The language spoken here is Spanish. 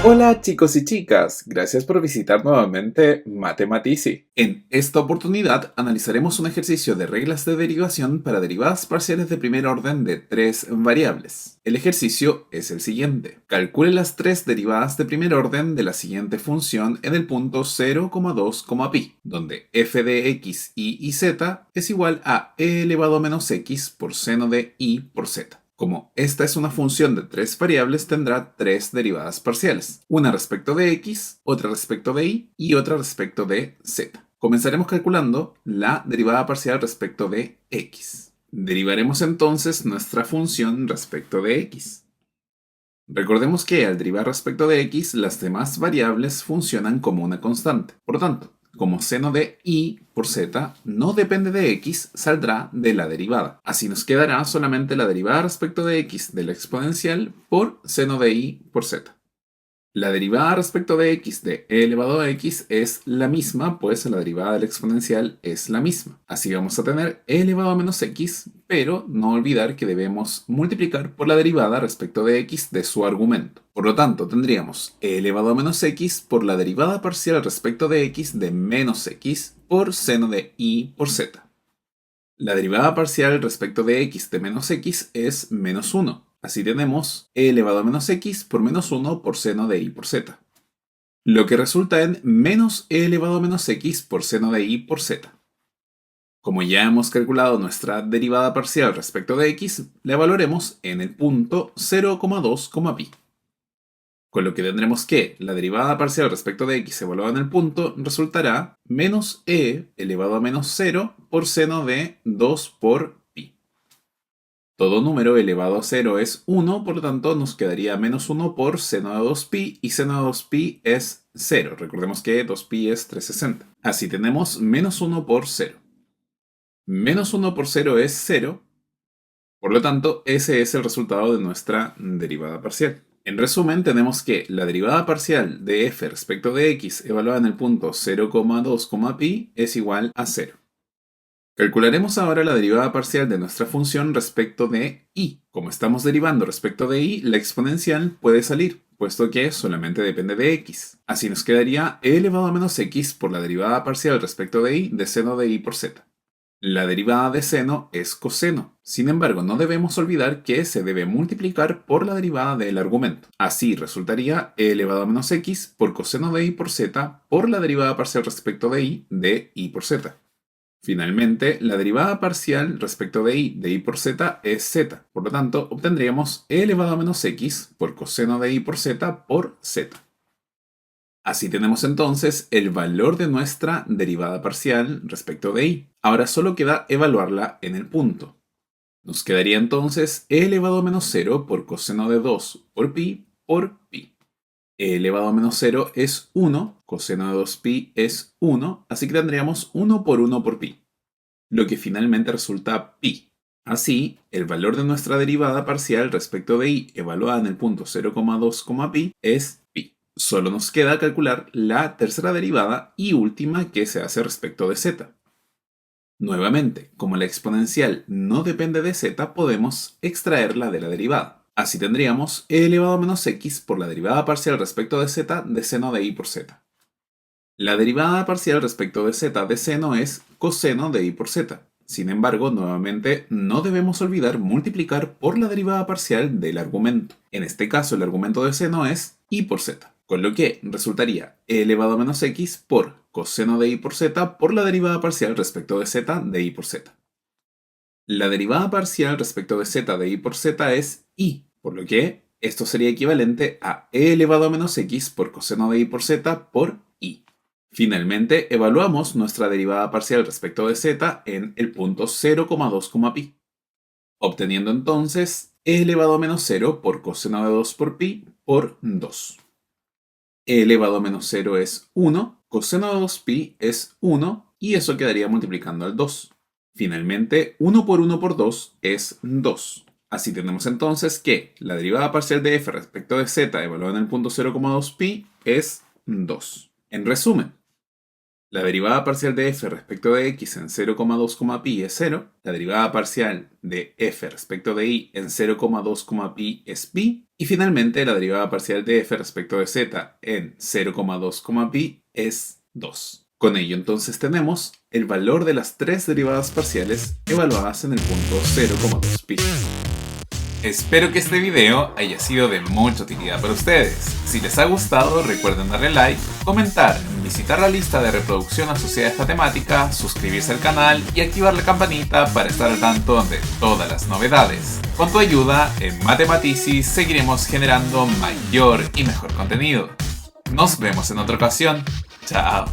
Hola chicos y chicas, gracias por visitar nuevamente Mathematici. En esta oportunidad analizaremos un ejercicio de reglas de derivación para derivadas parciales de primer orden de tres variables. El ejercicio es el siguiente. Calcule las tres derivadas de primer orden de la siguiente función en el punto 0,2, pi, donde f de x, y z es igual a e elevado a menos x por seno de y por z. Como esta es una función de tres variables, tendrá tres derivadas parciales. Una respecto de x, otra respecto de y otra respecto de z. Comenzaremos calculando la derivada parcial respecto de x. Derivaremos entonces nuestra función respecto de x. Recordemos que al derivar respecto de x, las demás variables funcionan como una constante. Por lo tanto, como seno de y por z no depende de x, saldrá de la derivada. Así nos quedará solamente la derivada respecto de x de la exponencial por seno de y por z. La derivada respecto de x de e elevado a x es la misma, pues la derivada de la exponencial es la misma. Así vamos a tener e elevado a menos x, pero no olvidar que debemos multiplicar por la derivada respecto de x de su argumento. Por lo tanto, tendríamos e elevado a menos x por la derivada parcial respecto de x de menos x por seno de y por z. La derivada parcial respecto de x de menos x es menos 1. Así tenemos e elevado a menos x por menos 1 por seno de y por z. Lo que resulta en menos e elevado a menos x por seno de y por z. Como ya hemos calculado nuestra derivada parcial respecto de x, la evaluaremos en el punto 0,2, pi. Con lo que tendremos que la derivada parcial respecto de x evaluada en el punto resultará menos e elevado a menos 0 por seno de 2 por pi. Todo número elevado a 0 es 1, por lo tanto nos quedaría menos 1 por seno de 2pi, y seno de 2pi es 0. Recordemos que 2pi es 360. Así tenemos menos 1 por 0. Menos 1 por 0 es 0, por lo tanto ese es el resultado de nuestra derivada parcial. En resumen, tenemos que la derivada parcial de f respecto de x evaluada en el punto 0,2, pi es igual a 0. Calcularemos ahora la derivada parcial de nuestra función respecto de y. Como estamos derivando respecto de y, la exponencial puede salir, puesto que solamente depende de x. Así nos quedaría e elevado a menos x por la derivada parcial respecto de y de seno de y por z. La derivada de seno es coseno. Sin embargo, no debemos olvidar que se debe multiplicar por la derivada del argumento. Así resultaría e elevado a menos x por coseno de y por z por la derivada parcial respecto de y por z. Finalmente, la derivada parcial respecto de y por z es z. Por lo tanto, obtendríamos e elevado a menos x por coseno de y por z por z. Así tenemos entonces el valor de nuestra derivada parcial respecto de y. Ahora solo queda evaluarla en el punto. Nos quedaría entonces e elevado a menos 0 por coseno de 2 por pi por pi. E elevado a menos 0 es 1, coseno de 2pi es 1, así que tendríamos 1 por 1 por pi, lo que finalmente resulta pi. Así, el valor de nuestra derivada parcial respecto de y evaluada en el punto 0,2, pi es pi. Solo nos queda calcular la tercera derivada y última que se hace respecto de z. Nuevamente, como la exponencial no depende de z, podemos extraerla de la derivada. Así tendríamos e elevado a menos x por la derivada parcial respecto de z de seno de y por z. La derivada parcial respecto de z de seno es coseno de y por z. Sin embargo, nuevamente, no debemos olvidar multiplicar por la derivada parcial del argumento. En este caso, el argumento de seno es y por z, con lo que resultaría e elevado a menos x por coseno de y por z por la derivada parcial respecto de z de y por z. La derivada parcial respecto de z de y por z es y, por lo que esto sería equivalente a e elevado a menos x por coseno de y por z por y. Finalmente, evaluamos nuestra derivada parcial respecto de z en el punto 0,2, pi, obteniendo entonces e elevado a menos 0 por coseno de 2 por pi por 2. E elevado a menos 0 es 1, coseno de 2pi es 1, y eso quedaría multiplicando al 2. Finalmente, 1 por 1 por 2 es 2. Así tenemos entonces que la derivada parcial de f respecto de z evaluada en el punto 0,2 pi es 2. En resumen, La derivada parcial de f respecto de x en 0,2,pi es 0, la derivada parcial de f respecto de y en 0,2,pi es pi, y finalmente la derivada parcial de f respecto de z en 0,2,pi es 2. Con ello entonces tenemos el valor de las tres derivadas parciales evaluadas en el punto 0,2pi. Espero que este video haya sido de mucha utilidad para ustedes. Si les ha gustado, recuerden darle like, comentar, visitar la lista de reproducción asociada a esta temática, suscribirse al canal y activar la campanita para estar al tanto de todas las novedades. Con tu ayuda, en Matematici seguiremos generando mayor y mejor contenido. Nos vemos en otra ocasión. Chao.